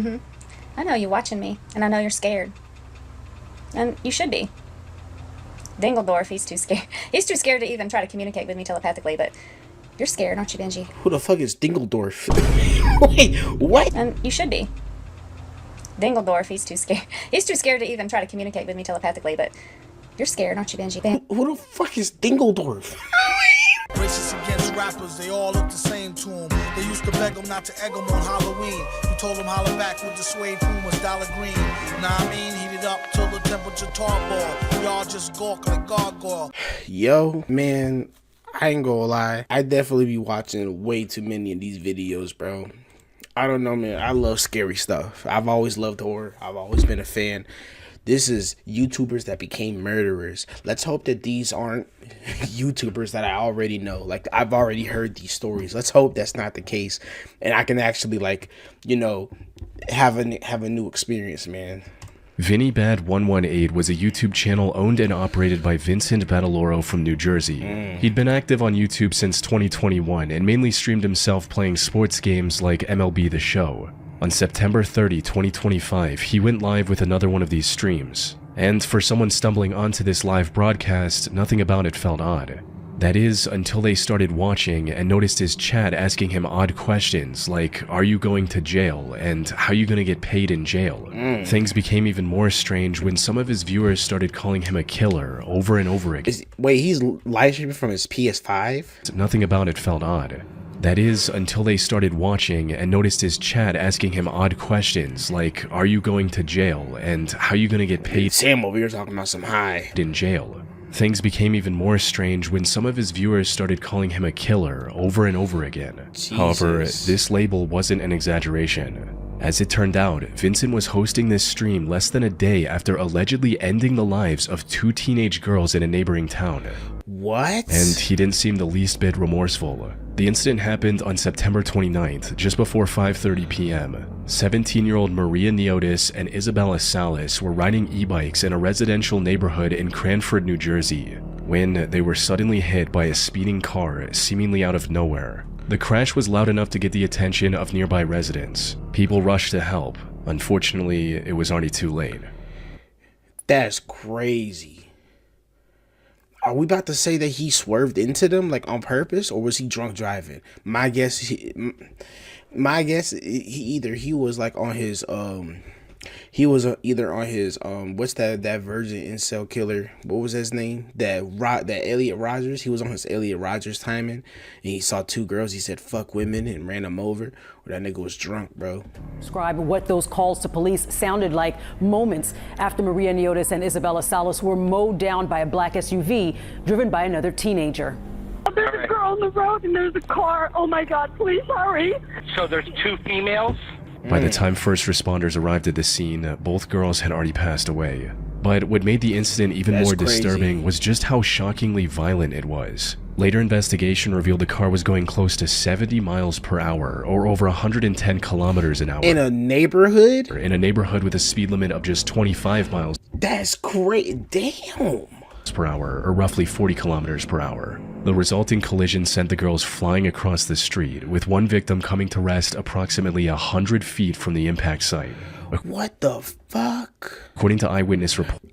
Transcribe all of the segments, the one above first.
I know you watching me, and I know you're scared. And you should be. Dingledorf, he's too scared. He's too scared to even try to communicate with me telepathically, but you're scared, aren't you, Benji? Who the fuck is Dingledorf? Wait, what? And you should be. Dingledorf, he's too scared. He's too scared to even try to communicate with me telepathically, but you're scared, aren't you, Benji? Who the fuck is Dingledorf? Racist against rappers, they all look the same to him. They used to beg him not to egg him on Halloween. He told him holler back with the suede Pumas, Dollar Green. Nah, I mean, heat it up till the temperature tarball. Y'all just gawk like gargoyle. Yo, man, I ain't gonna lie. I definitely be watching way too many of these videos, bro. I don't know, man. I love scary stuff. I've always loved horror. I've always been a fan. This is YouTubers that became murderers. Let's hope that these aren't YouTubers that I already know. Like, I've already heard these stories. Let's hope that's not the case. And I can actually, like, you know, have a new experience, man. VinnyBad118 was a YouTube channel owned and operated by Vincent Badaloro from New Jersey. He'd been active on YouTube since 2021 and mainly streamed himself playing sports games like MLB The Show. On September 30, 2025, he went live with another one of these streams. And for someone stumbling onto this live broadcast, nothing about it felt odd. That is, until they started watching and noticed his chat asking him odd questions like, are you going to jail? And how you gonna get paid in jail? Things became even more strange when some of his viewers started calling him a killer over and over again. Wait, he's live streaming from his PS5? Nothing about it felt odd. That is, until they started watching and noticed his chat asking him odd questions like, are you going to jail? And how you gonna get paid Sam over here talking about some high in jail? Things became even more strange when some of his viewers started calling him a killer over and over again. Jesus. However, this label wasn't an exaggeration. As it turned out, Vincent was hosting this stream less than a day after allegedly ending the lives of 2 teenage girls in a neighboring town. What? And he didn't seem the least bit remorseful. The incident happened on September 29th, just before 5:30 p.m. 17-year-old Maria Neotis and Isabella Salas were riding e-bikes in a residential neighborhood in Cranford, New Jersey, when they were suddenly hit by a speeding car seemingly out of nowhere. The crash was loud enough to get the attention of nearby residents. People rushed to help. Unfortunately, it was already too late. That's crazy. Are we about to say that he swerved into them, like, on purpose, or was he drunk driving? My guess, he was like on his either on his what's that virgin incel killer? What was his name? That Elliot Rogers. He was on his Elliot Rogers timing, and he saw 2 girls. He said "fuck women" and ran them over. Or that nigga was drunk, bro. Describe what those calls to police sounded like moments after Maria Neotis and Isabella Salas were mowed down by a black SUV driven by another teenager. There's a girl on the road and there's a car. Oh my God, please hurry. So there's 2 females? By the time first responders arrived at the scene, both girls had already passed away. But what made the incident even more disturbing was just how shockingly violent it was. Later investigation revealed the car was going close to 70 miles per hour, or over 110 kilometers an hour. In a neighborhood? In a neighborhood with a speed limit of just 25 miles. That's great. Damn. Per hour, or roughly 40 kilometers per hour. The resulting collision sent the girls flying across the street, with one victim coming to rest approximately 100 feet from the impact site. What the fuck? According to eyewitness reports,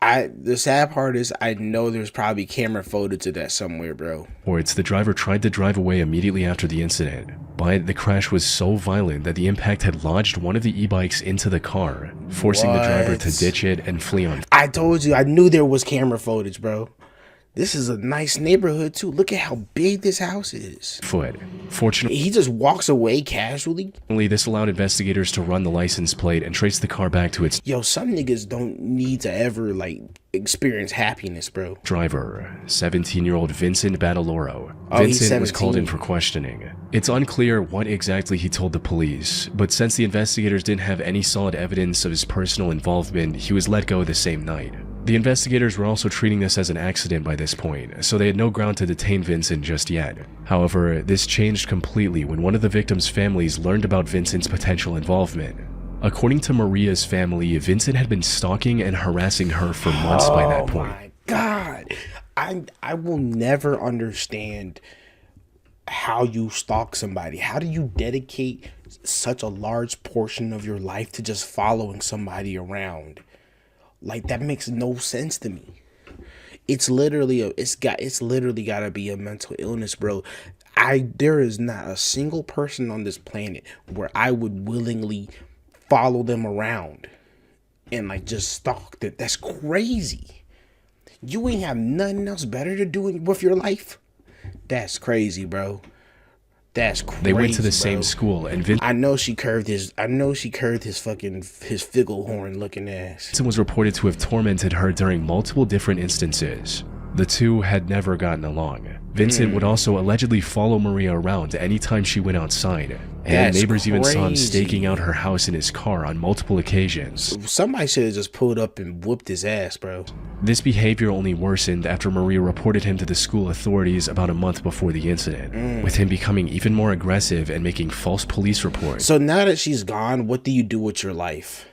the sad part is I know there's probably camera footage of that somewhere, bro. the driver tried to drive away immediately after the incident, but the crash was so violent that the impact had lodged one of the e-bikes into the car, forcing the driver to ditch it and flee on. I told you, I knew there was camera footage, bro. This is a nice neighborhood too. Look at how big this house is. Fortunately, he just walks away casually. This allowed investigators to run the license plate and trace the car back to its some niggas don't need to ever like experience happiness, bro. Driver, 17-year-old Vincent Badaloro. Oh, Vincent was called in for questioning. It's unclear what exactly he told the police, but since the investigators didn't have any solid evidence of his personal involvement, he was let go the same night. The investigators were also treating this as an accident by this point, so they had no ground to detain Vincent just yet. However, this changed completely when one of the victims' families learned about Vincent's potential involvement. According to Maria's family, Vincent had been stalking and harassing her for months by that point. Oh my God. I will never understand how you stalk somebody. How do you dedicate such a large portion of your life to just following somebody around? Like, that makes no sense to me. It's literally gotta be a mental illness, bro. There is not a single person on this planet where I would willingly follow them around and like just stalk them. That's crazy. You ain't have nothing else better to do with your life. That's crazy, bro. That's crazy. They went to the bro. same school, and I know she curved his fucking his figglehorn looking ass. Vincent was reported to have tormented her during multiple different instances. The two had never gotten along. Vincent would also allegedly follow Maria around anytime she went outside, and That's neighbors even saw him crazy. staking out her house in his car on multiple occasions. Somebody should have just pulled up and whooped his ass, bro. This behavior only worsened after Maria reported him to the school authorities about a month before the incident, with him becoming even more aggressive and making false police reports. So now that she's gone, what do you do with your life?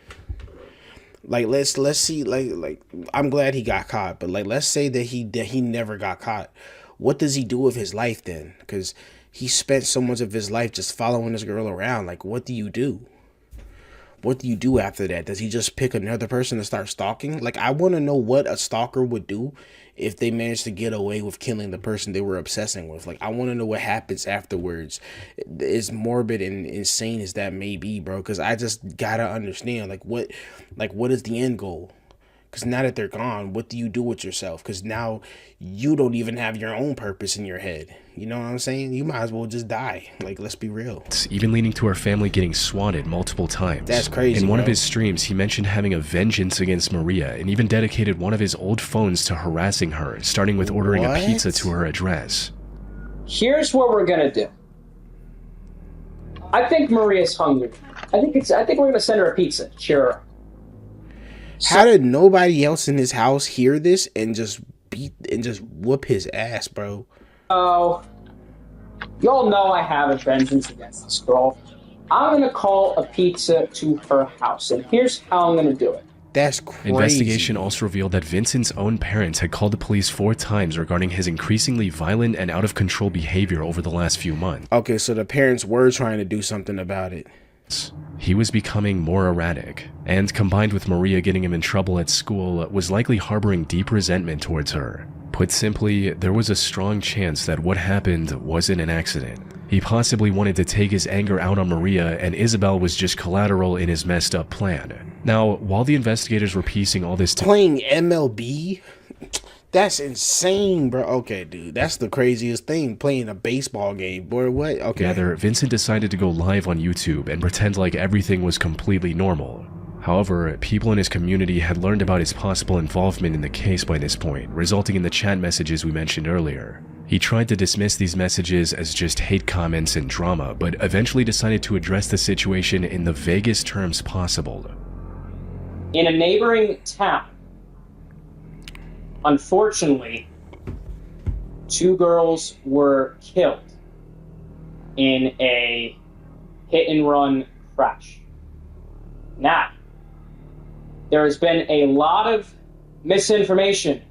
Like, let's see, like I'm glad he got caught, but like, let's say that he never got caught. What does he do with his life then? Because he spent so much of his life just following this girl around. Like, what do you do? What do you do after that? Does he just pick another person to start stalking? Like, I want to know what a stalker would do if they managed to get away with killing the person they were obsessing with. Like, I want to know what happens afterwards. As morbid and insane as that may be, bro, because I just gotta understand, what is the end goal? Because now that they're gone, what do you do with yourself? Because now you don't even have your own purpose in your head. You know what I'm saying? You might as well just die. Like, let's be real. It's even leading to her family getting swatted multiple times. That's crazy, In one of bro. his streams, he mentioned having a vengeance against Maria and even dedicated one of his old phones to harassing her, starting with ordering What? a pizza to her address. Here's what we're gonna do. I think Maria's hungry. I think we're gonna send her a pizza. Cheer her up. How did nobody else in his house hear this and just whoop his ass, bro? Oh, y'all know I have a vengeance against this girl. I'm gonna call a pizza to her house, and here's how I'm gonna do it. That's crazy. Investigation also revealed that Vincent's own parents had called the police 4 times regarding his increasingly violent and out-of-control behavior over the last few months. Okay, so the parents were trying to do something about it. He was becoming more erratic, and combined with Maria getting him in trouble at school, was likely harboring deep resentment towards her. Put simply, there was a strong chance that what happened wasn't an accident. He possibly wanted to take his anger out on Maria, and Isabel was just collateral in his messed up plan. Now, while the investigators were piecing all this together, Playing MLB? That's insane, bro. Okay, dude, that's the craziest thing. Playing a baseball game, boy. What? Okay. Vincent decided to go live on YouTube and pretend like everything was completely normal. However, people in his community had learned about his possible involvement in the case by this point, resulting in the chat messages we mentioned earlier. He tried to dismiss these messages as just hate comments and drama, but eventually decided to address the situation in the vaguest terms possible. In a neighboring town, unfortunately, 2 girls were killed in a hit-and-run crash. Now, there has been a lot of misinformation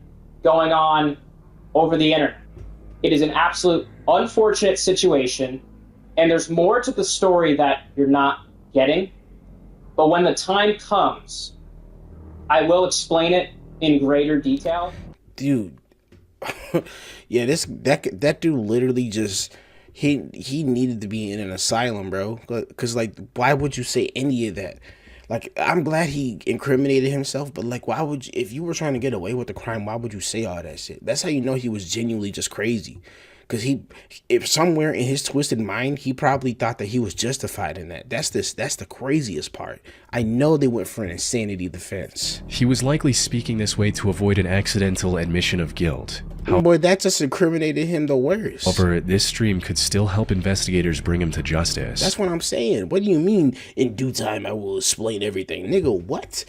going on over the internet. It is an absolute unfortunate situation, and there's more to the story that you're not getting. But when the time comes, I will explain it in greater detail. Dude. Yeah, that dude literally just he needed to be in an asylum, bro. Cause like, why would you say any of that? Like, I'm glad he incriminated himself, but like, why would you, if you were trying to get away with the crime, why would you say all that shit? That's how you know he was genuinely just crazy. Because if somewhere in his twisted mind, he probably thought that he was justified in that. That's the craziest part. I know they went for an insanity defense. He was likely speaking this way to avoid an accidental admission of guilt. Boy, that just incriminated him the worst. However, this stream could still help investigators bring him to justice. That's what I'm saying. What do you mean, in due time I will explain everything? Nigga, what?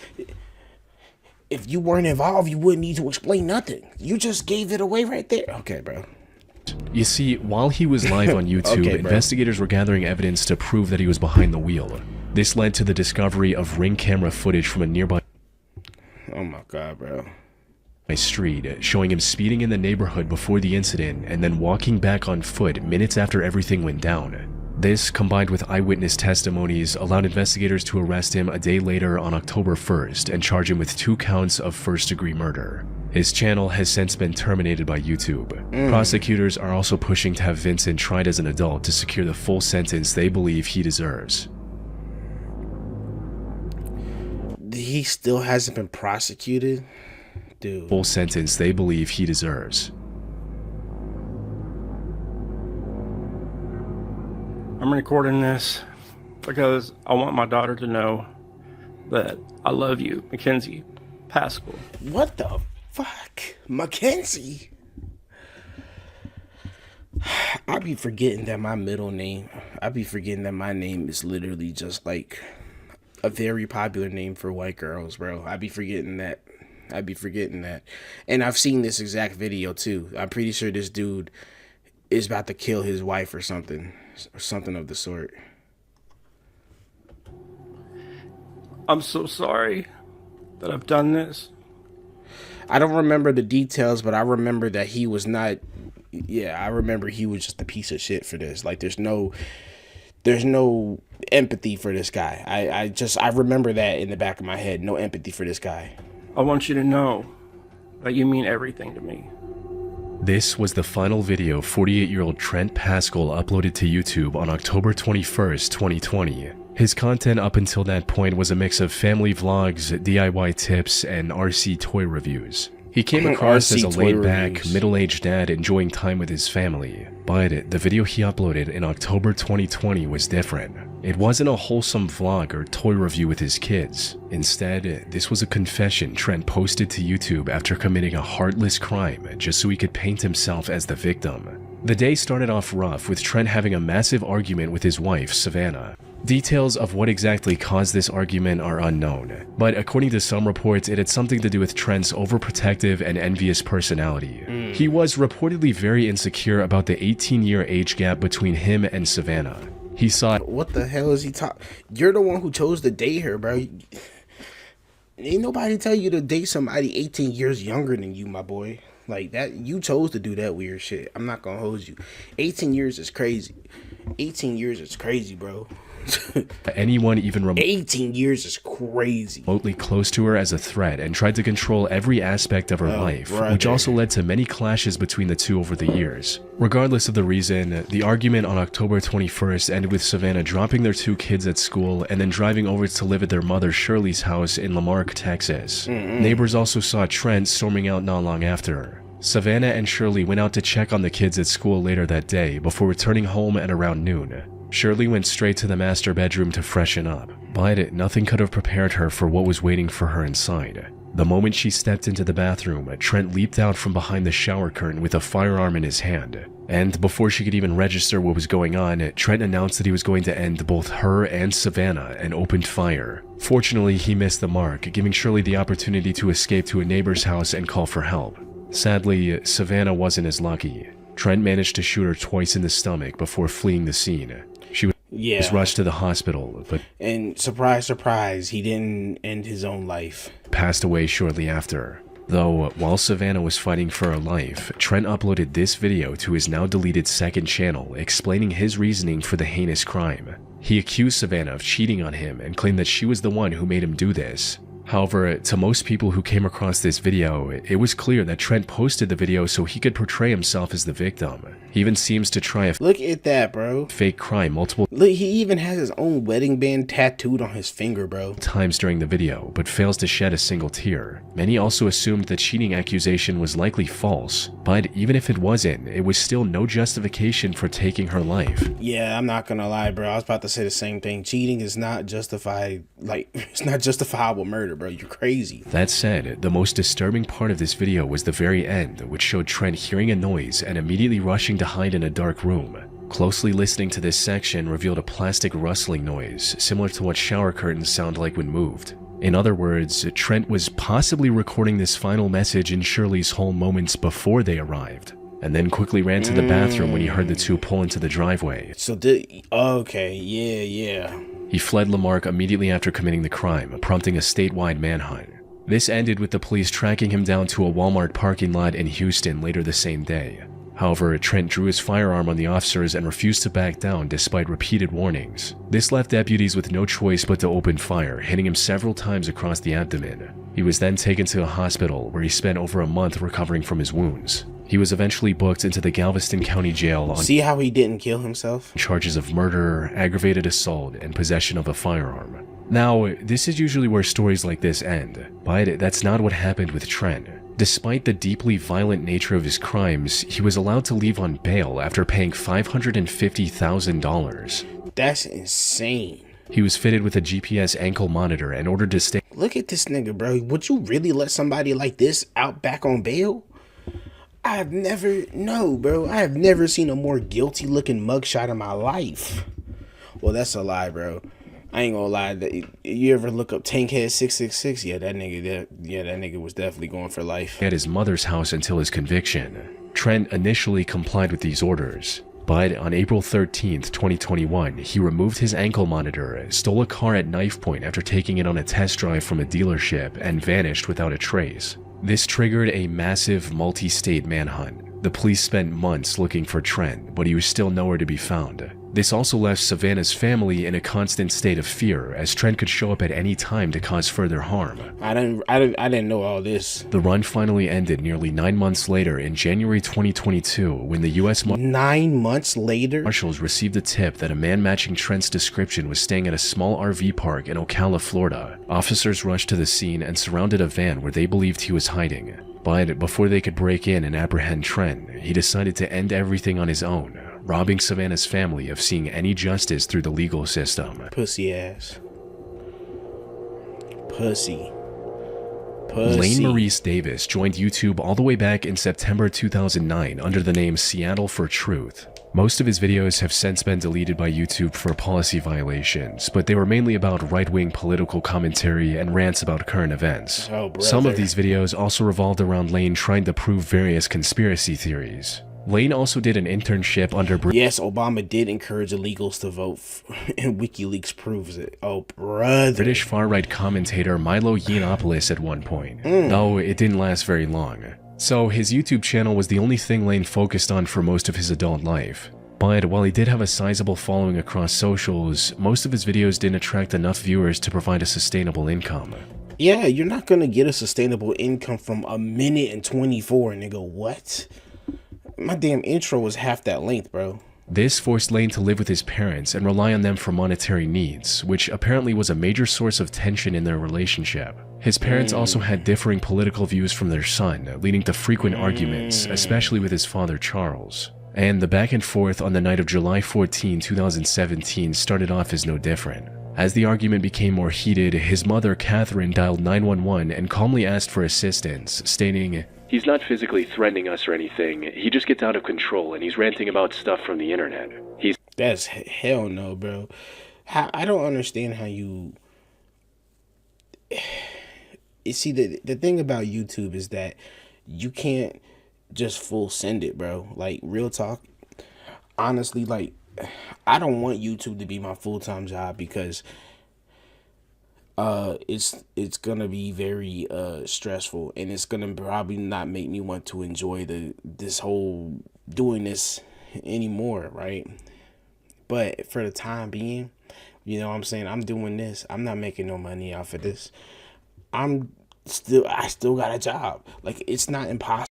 If you weren't involved, you wouldn't need to explain nothing. You just gave it away right there. Okay, bro. You see, while he was live on YouTube, Okay, investigators were gathering evidence to prove that he was behind the wheel. This led to the discovery of ring camera footage from a nearby... Oh my god, bro. street, showing him speeding in the neighborhood before the incident and then walking back on foot minutes after everything went down. This, combined with eyewitness testimonies, allowed investigators to arrest him a day later on October 1st and charge him with 2 counts of first-degree murder. His channel has since been terminated by YouTube. Prosecutors are also pushing to have Vincent tried as an adult to secure the full sentence they believe he deserves. He still hasn't been prosecuted? Dude. Full sentence they believe he deserves. I'm recording this because I want my daughter to know that I love you, Mackenzie Pascal. What the fuck? Mackenzie? I be forgetting that my middle name, I be forgetting that my name is literally just like a very popular name for white girls, bro. I be forgetting that. And I've seen this exact video too. I'm pretty sure this dude is about to kill his wife or something of the sort. I'm so sorry that I've done this. I don't remember the details, but I remember that he was not. Yeah, I remember he was just a piece of shit for this. Like, there's no empathy for this guy. I remember that in the back of my head. No empathy for this guy. I want you to know that you mean everything to me. This was the final video 48-year-old Trent Pascal uploaded to YouTube on October 21st, 2020. His content up until that point was a mix of family vlogs, DIY tips, and RC toy reviews. He came across as a laid-back, middle-aged dad enjoying time with his family, but the video he uploaded in October 2020 was different. It wasn't a wholesome vlog or toy review with his kids. Instead, this was a confession Trent posted to YouTube after committing a heartless crime just so he could paint himself as the victim. The day started off rough, with Trent having a massive argument with his wife, Savannah. Details of what exactly caused this argument are unknown, but according to some reports, it had something to do with Trent's overprotective and envious personality. He was reportedly very insecure about the 18-year age gap between him and Savannah. He saw— What the hell is he talking? You're the one who chose to date her, bro. Ain't nobody tell you to date somebody 18 years younger than you, my boy. Like that, you chose to do that weird shit. I'm not gonna hold you. 18 years is crazy. 18 years is crazy, bro. anyone even 18 years is crazy. Remotely close to her as a threat and tried to control every aspect of her life, which also led to many clashes between the two over the years. Regardless of the reason, the argument on October 21st ended with Savannah dropping their 2 kids at school and then driving over to live at their mother Shirley's house in Lamarck, Texas. Neighbors also saw Trent storming out not long after. Savannah and Shirley went out to check on the kids at school later that day before returning home at around noon. Shirley went straight to the master bedroom to freshen up, but nothing could have prepared her for what was waiting for her inside. The moment she stepped into the bathroom, Trent leaped out from behind the shower curtain with a firearm in his hand. And before she could even register what was going on, Trent announced that he was going to end both her and Savannah and opened fire. Fortunately, he missed the mark, giving Shirley the opportunity to escape to a neighbor's house and call for help. Sadly, Savannah wasn't as lucky. Trent managed to shoot her twice in the stomach before fleeing the scene. She was rushed to the hospital, but— And surprise, surprise, he didn't end his own life. Passed away shortly after. Though, while Savannah was fighting for her life, Trent uploaded this video to his now deleted second channel explaining his reasoning for the heinous crime. He accused Savannah of cheating on him and claimed that she was the one who made him do this. However, to most people who came across this video, it was clear that Trent posted the video so he could portray himself as the victim. He even seems to try a look at that, bro. Fake crime multiple— Look, he even has his own wedding band tattooed on his finger, bro. Times during the video, but fails to shed a single tear. Many also assumed the cheating accusation was likely false, but even if it wasn't, it was still no justification for taking her life. Yeah, I'm not gonna lie, bro. I was about to say the same thing. Cheating is not justified, like, it's not justifiable murder, bro. You're crazy. That said, the most disturbing part of this video was the very end, which showed Trent hearing a noise and immediately rushing to hide in a dark room. Closely listening to this section revealed a plastic rustling noise, similar to what shower curtains sound like when moved. In other words, Trent was possibly recording this final message in Shirley's home moments before they arrived, and then quickly ran to the bathroom when he heard the two pull into the driveway. So okay, yeah. He fled Lamarck immediately after committing the crime, prompting a statewide manhunt. This ended with the police tracking him down to a Walmart parking lot in Houston later the same day. However, Trent drew his firearm on the officers and refused to back down despite repeated warnings. This left deputies with no choice but to open fire, hitting him several times across the abdomen. He was then taken to a hospital where he spent over a month recovering from his wounds. He was eventually booked into the Galveston County Jail on See how he didn't kill himself? charges of murder, aggravated assault, and possession of a firearm. Now, this is usually where stories like this end, but that's not what happened with Trent. Despite the deeply violent nature of his crimes, he was allowed to leave on bail after paying $550,000. That's insane. He was fitted with a GPS ankle monitor and ordered to stay. Look at this nigga, bro. Would you really let somebody like this out back on bail? I have never seen a more guilty looking mugshot in my life. Well, that's a lie, bro. I ain't gonna lie. You ever look up Tankhead 666? Yeah, that nigga was definitely going for life. At his mother's house until his conviction. Trent initially complied with these orders, but on April 13th, 2021, he removed his ankle monitor, stole a car at knife point after taking it on a test drive from a dealership, and vanished without a trace. This triggered a massive multi-state manhunt. The police spent months looking for Trent, but he was still nowhere to be found. This also left Savannah's family in a constant state of fear, as Trent could show up at any time to cause further harm. I didn't know all this. The run finally ended nearly 9 months later in January 2022 when the U.S. 9 months later? Marshals received a tip that a man matching Trent's description was staying at a small RV park in Ocala, Florida. Officers rushed to the scene and surrounded a van where they believed he was hiding. But before they could break in and apprehend Trent, he decided to end everything on his own, robbing Savannah's family of seeing any justice through the legal system. Pussy ass. Pussy. Lane Maurice Davis joined YouTube all the way back in September 2009 under the name Seattle for Truth. Most of his videos have since been deleted by YouTube for policy violations, but they were mainly about right-wing political commentary and rants about current events. Some of these videos also revolved around Lane trying to prove various conspiracy theories. Lane also did an internship under Yes, Obama did encourage illegals to vote, and WikiLeaks proves it. Oh, brother. British far-right commentator Milo Yiannopoulos at one point, though it didn't last very long. So his YouTube channel was the only thing Lane focused on for most of his adult life. But while he did have a sizable following across socials, most of his videos didn't attract enough viewers to provide a sustainable income. Yeah, you're not gonna get a sustainable income from 1:24, nigga. What? My damn intro was half that length, bro. This forced Lane to live with his parents and rely on them for monetary needs, which apparently was a major source of tension in their relationship. His parents also had differing political views from their son, leading to frequent arguments, especially with his father Charles. And the back and forth on the night of July 14, 2017 started off as no different. As the argument became more heated, his mother Catherine dialed 911 and calmly asked for assistance, stating, "He's not physically threatening us or anything. He just gets out of control and he's ranting about stuff from the internet. That's hell no, bro. I don't understand how you... You see, the thing about YouTube is that you can't just full send it, bro. Like, real talk. Honestly, like, I don't want YouTube to be my full-time job because it's gonna be very stressful, and it's gonna probably not make me want to enjoy this whole doing this anymore, right? But for the time being, you know what I'm saying, I'm doing this. I'm not making no money off of this. I still got a job. Like, it's not impossible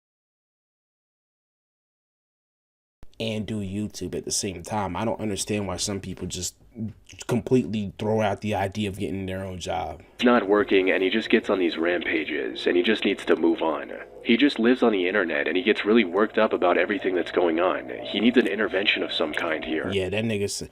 and do YouTube at the same time. I don't understand why some people just completely throw out the idea of getting their own job. It's not working and he just gets on these rampages and he just needs to move on. He just lives on the internet and he gets really worked up about everything that's going on. He needs an intervention of some kind here." Yeah, that nigga,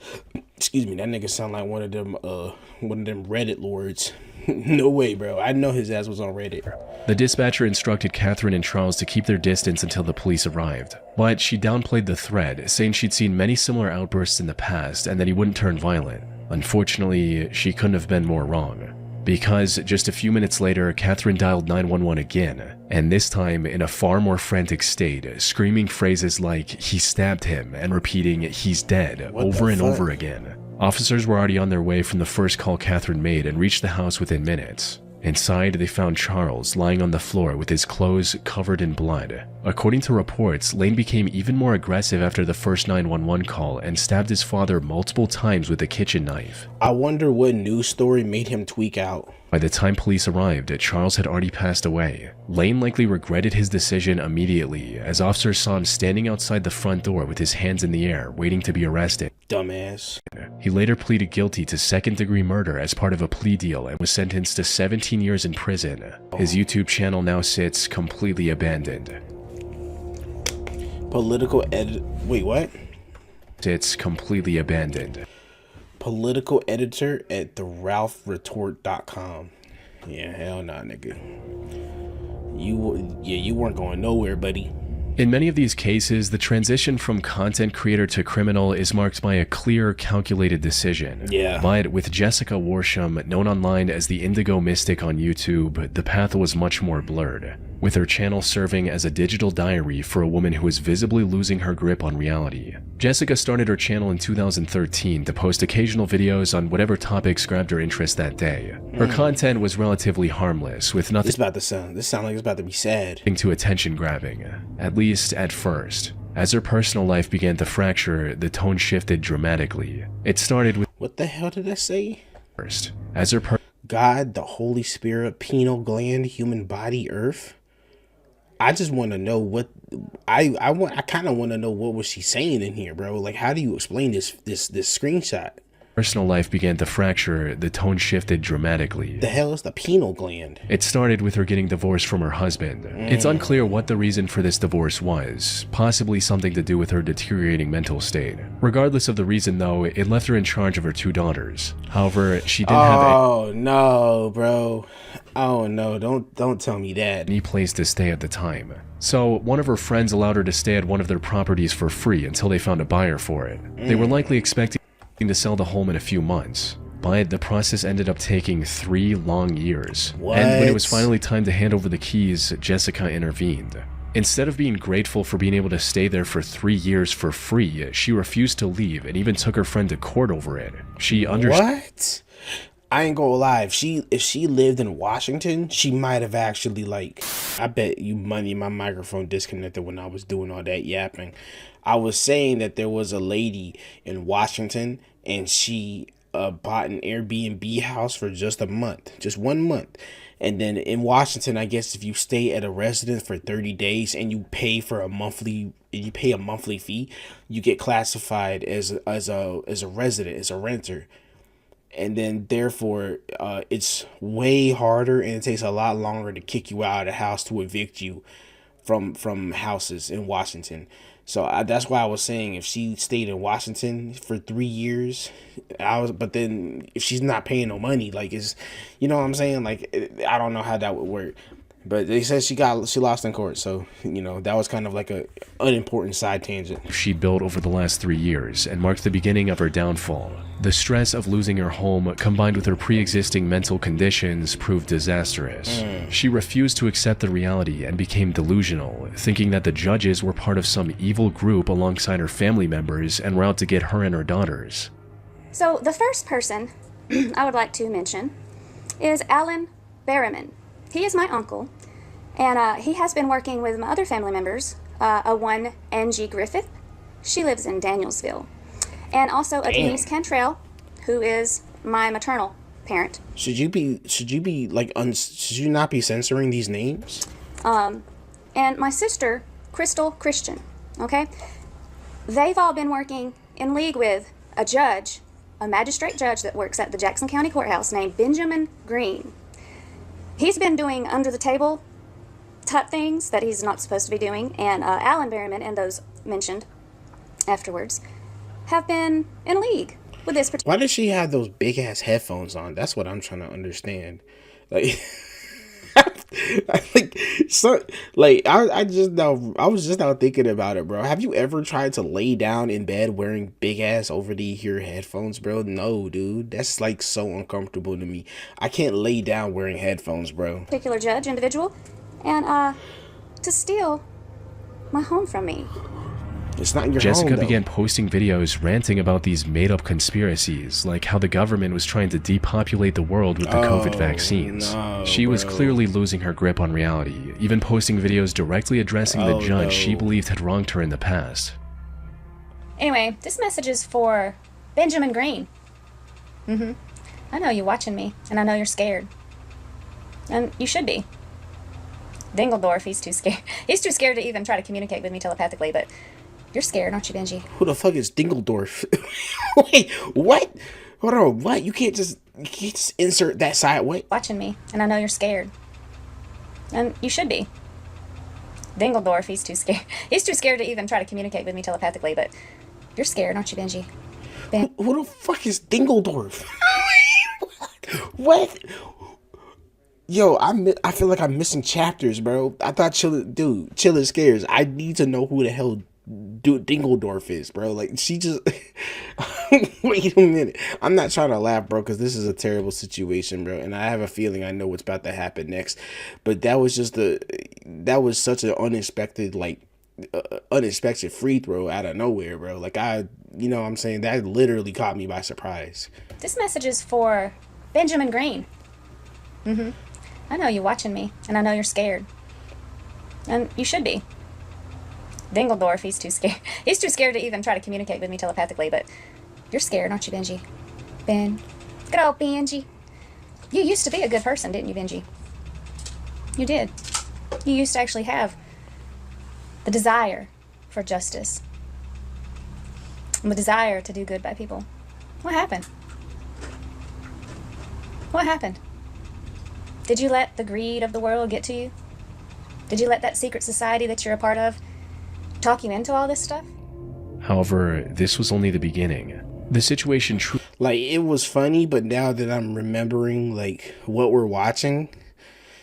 excuse me, that nigga sound like one of them Reddit lords. No way, bro. I know his ass was on Reddit. The dispatcher instructed Catherine and Charles to keep their distance until the police arrived, but she downplayed the threat, saying she'd seen many similar outbursts in the past and that he wouldn't turn violent. Unfortunately, she couldn't have been more wrong, because just a few minutes later, Catherine dialed 911 again, and this time in a far more frantic state, screaming phrases like, "He stabbed him," and repeating, "He's dead," over and over again. Officers were already on their way from the first call Catherine made and reached the house within minutes. Inside, they found Charles lying on the floor with his clothes covered in blood. According to reports, Lane became even more aggressive after the first 911 call and stabbed his father multiple times with a kitchen knife. I wonder what news story made him tweak out. By the time police arrived, Charles had already passed away. Lane likely regretted his decision immediately, as officers saw him standing outside the front door with his hands in the air, waiting to be arrested. Dumbass. He later pleaded guilty to second-degree murder as part of a plea deal and was sentenced to 17 years in prison. His YouTube channel now sits completely abandoned. Political edit. Wait, what? It's completely abandoned. Political editor at theralphretort.com. Yeah, hell nah, nigga. You weren't going nowhere, buddy. In many of these cases, the transition from content creator to criminal is marked by a clear, calculated decision. Yeah. But with Jessica Worsham, known online as the Indigo Mystic on YouTube, the path was much more blurred, with her channel serving as a digital diary for a woman who is visibly losing her grip on reality. Jessica started her channel in 2013 to post occasional videos on whatever topics grabbed her interest that day. Her content was relatively harmless, with nothing This sound like it's about to be sad. to attention grabbing, at least at first. As her personal life began to fracture, the tone shifted dramatically. It started with What the hell did I say? first. As her God, the Holy Spirit, pineal gland, human body, earth. I just want to know what I kind of want to know what was she saying in here, bro? Like, how do you explain this screenshot? personal life began to fracture, the tone shifted dramatically. The hell is the pineal gland? It started with her getting divorced from her husband. It's unclear what the reason for this divorce was, possibly something to do with her deteriorating mental state. Regardless of the reason though, it left her in charge of her 2 daughters. However, she didn't have Oh no, bro. Oh no, don't tell me that. any place to stay at the time. So, one of her friends allowed her to stay at one of their properties for free until they found a buyer for it. They were likely expecting to sell the home in a few months, but the process ended up taking 3 long years. What? And when it was finally time to hand over the keys, Jessica intervened. Instead of being grateful for being able to stay there for 3 years for free, she refused to leave and even took her friend to court over it. She understood. What? I ain't gonna lie. If she lived in Washington, she might have actually, like, I bet you money my microphone disconnected when I was doing all that yapping. I was saying that there was a lady in Washington and she bought an Airbnb house for just a month, just 1 month. And then in Washington, I guess if you stay at a residence for 30 days and you pay a monthly fee, you get classified as a resident, as a renter. And then therefore it's way harder and it takes a lot longer to kick you out of the house, to evict you from houses in Washington. So that's why I was saying if she stayed in Washington for 3 years, but then if she's not paying no money, like, is, you know what I'm saying? Like, I don't know how that would work. But they said she lost in court, so, you know, that was kind of like a unimportant side tangent. She built over the last 3 years and marked the beginning of her downfall. The stress of losing her home, combined with her pre-existing mental conditions, proved disastrous. She refused to accept the reality and became delusional, thinking that the judges were part of some evil group alongside her family members and were out to get her and her daughters. So the first person I would like to mention is Alan Berriman. He is my uncle, and he has been working with my other family members, one Angie Griffith. She lives in Danielsville. And also a Denise Cantrell, who is my maternal parent. Should you not be censoring these names? And my sister, Crystal Christian, okay? They've all been working in league with a judge, a magistrate judge that works at the Jackson County Courthouse named Benjamin Green. He's been doing under-the-table type things that he's not supposed to be doing, and Alan Berriman and those mentioned afterwards have been in league with this particular. Why does she have those big-ass headphones on? That's what I'm trying to understand. Like, I was just now thinking about it, bro. Have you ever tried to lay down in bed wearing big ass over the ear headphones, bro? No, dude. That's like so uncomfortable to me. I can't lay down wearing headphones, bro. Particular judge individual, and to steal my home from me. It's not your Jessica home, though. began posting videos ranting about these made-up conspiracies, like how the government was trying to depopulate the world with the COVID vaccines. No, she was clearly losing her grip on reality, even posting videos directly addressing the judge she believed had wronged her in the past. Anyway, this message is for Benjamin Green. I know you're watching me, and I know you're scared. And you should be. Dingledorf, he's too scared. He's too scared to even try to communicate with me telepathically, but you're scared, aren't you, Benji? Who the fuck is Dingledorf? Wait, what? Hold on, what? You can't just insert that side. What? Watching me, and I know you're scared. And you should be. Dingledorf, he's too scared. He's too scared to even try to communicate with me telepathically, but you're scared, aren't you, Benji? Who the fuck is Dingledorf? What? Yo, I feel like I'm missing chapters, bro. I thought Chillin' Scares. I need to know who the hell Dingledorf is, bro. Like, she just... Wait a minute. I'm not trying to laugh, bro, because this is a terrible situation, bro. And I have a feeling I know what's about to happen next. But that was just that was such an unexpected, like, unexpected free throw out of nowhere, bro. Like, you know what I'm saying? That literally caught me by surprise. This message is for Benjamin Green. I know you're watching me, and I know you're scared. And you should be. Dingledorf, he's too scared. He's too scared to even try to communicate with me telepathically, but you're scared, aren't you, Benji? Ben. Good old Benji. You used to be a good person, didn't you, Benji? You did. You used to actually have the desire for justice. And the desire to do good by people. What happened? What happened? Did you let the greed of the world get to you? Did you let that secret society that you're a part of talk you into all this stuff? However, this was only the beginning. The situation like, it was funny, but now that I'm remembering, like, what we're watching,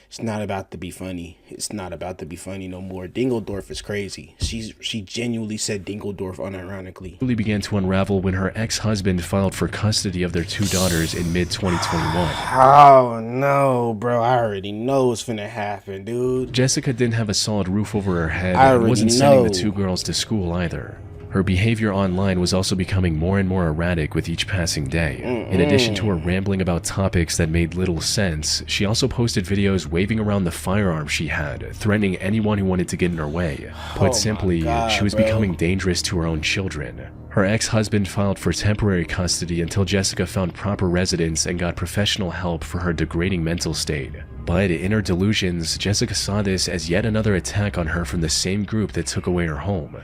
it's not about to be funny. It's not about to be funny no more. Dingledorf is crazy. She genuinely said Dingledorf unironically. Really began to unravel when her ex-husband filed for custody of their 2 daughters in mid-2021. Oh no, bro. I already know what's finna happen, dude. Jessica didn't have a solid roof over her head and wasn't sending the 2 girls to school either. Her behavior online was also becoming more and more erratic with each passing day. In addition to her rambling about topics that made little sense, she also posted videos waving around the firearm she had, threatening anyone who wanted to get in her way. Put simply, she was becoming dangerous to her own children. Her ex-husband filed for temporary custody until Jessica found proper residence and got professional help for her degrading mental state. But in her delusions, Jessica saw this as yet another attack on her from the same group that took away her home.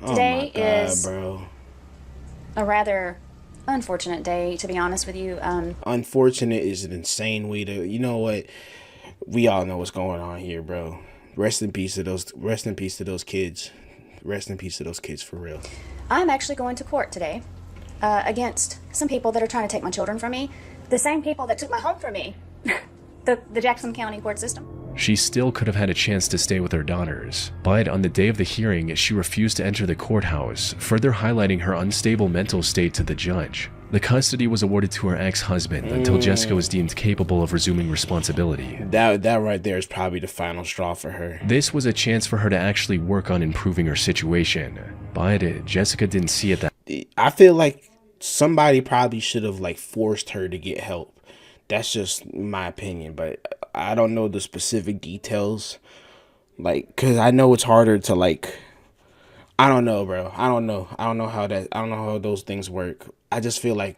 Today is bro. a rather unfortunate day, to be honest with you. Unfortunate is an insane way to... You know what? We all know what's going on here, bro. Rest in peace to those kids. Rest in peace to those kids, for real. I'm actually going to court today against some people that are trying to take my children from me. The same people that took my home from me. the Jackson County court system. She still could have had a chance to stay with her daughters, but on the day of the hearing, she refused to enter the courthouse, further highlighting her unstable mental state to the judge. The custody was awarded to her ex-husband until Jessica was deemed capable of resuming responsibility. That right there is probably the final straw for her. This was a chance for her to actually work on improving her situation, but Jessica didn't see it that. I feel like somebody probably should have, like, forced her to get help. That's just my opinion, but I don't know the specific details. Like, because I know it's harder to, like, I don't know, bro. I don't know how those things work. I just feel like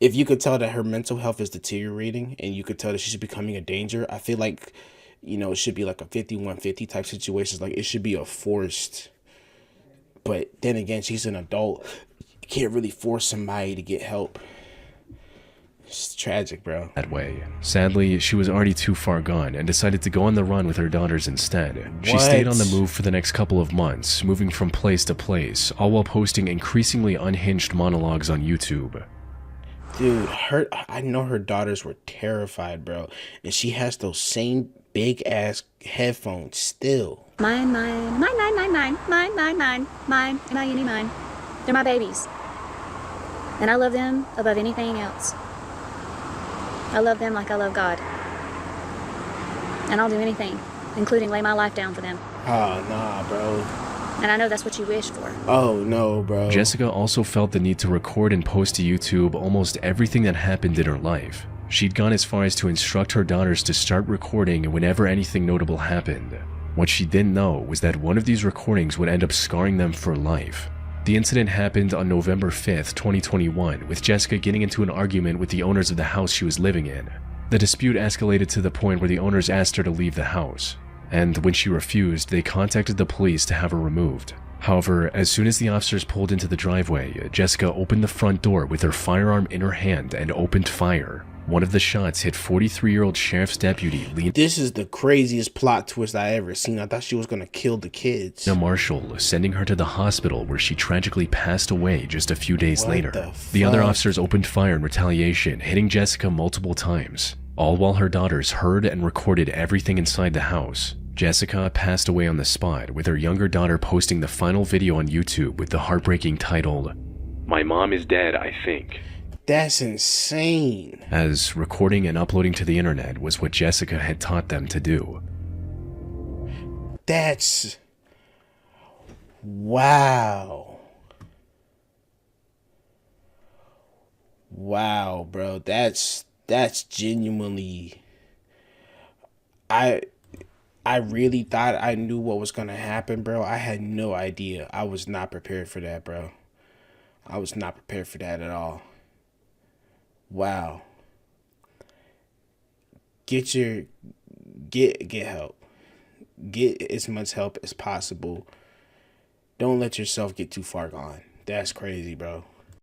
if you could tell that her mental health is deteriorating and you could tell that she's becoming a danger, I feel like, you know, it should be like a 51-50 type situation. Like, it should be a forced. But then again, she's an adult. You can't really force somebody to get help. It's tragic, bro. That way. Sadly, she was already too far gone and decided to go on the run with her daughters instead. She stayed on the move for the next couple of months, moving from place to place, all while posting increasingly unhinged monologues on YouTube. Dude, I know her daughters were terrified, bro. And she has those same big ass headphones still. Mine. They're my babies. And I love them above anything else. I love them like I love God. And I'll do anything, including lay my life down for them. Oh, nah, bro. And I know that's what you wish for. Oh no, bro. Jessica also felt the need to record and post to YouTube almost everything that happened in her life. She'd gone as far as to instruct her daughters to start recording whenever anything notable happened. What she didn't know was that one of these recordings would end up scarring them for life. The incident happened on November 5th, 2021, with Jessica getting into an argument with the owners of the house she was living in. The dispute escalated to the point where the owners asked her to leave the house, and when she refused, they contacted the police to have her removed. However, as soon as the officers pulled into the driveway, Jessica opened the front door with her firearm in her hand and opened fire. One of the shots hit 43-year-old sheriff's deputy Lena This is the craziest plot twist I ever seen. I thought she was gonna kill the kids. Marshall, sending her to the hospital where she tragically passed away just a few days later. The other fuck? officers opened fire in retaliation, hitting Jessica multiple times, all while her daughters heard and recorded everything inside the house. Jessica passed away on the spot, with her younger daughter posting the final video on YouTube with the heartbreaking title, "My mom is dead, I think." That's insane. As recording and uploading to the internet was what Jessica had taught them to do. That's... wow. Wow, bro. That's genuinely... I really thought I knew what was gonna happen, bro. I had no idea. I was not prepared for that, bro. I was not prepared for that at all. Wow. Get help. Get as much help as possible. Don't let yourself get too far gone. That's crazy, bro.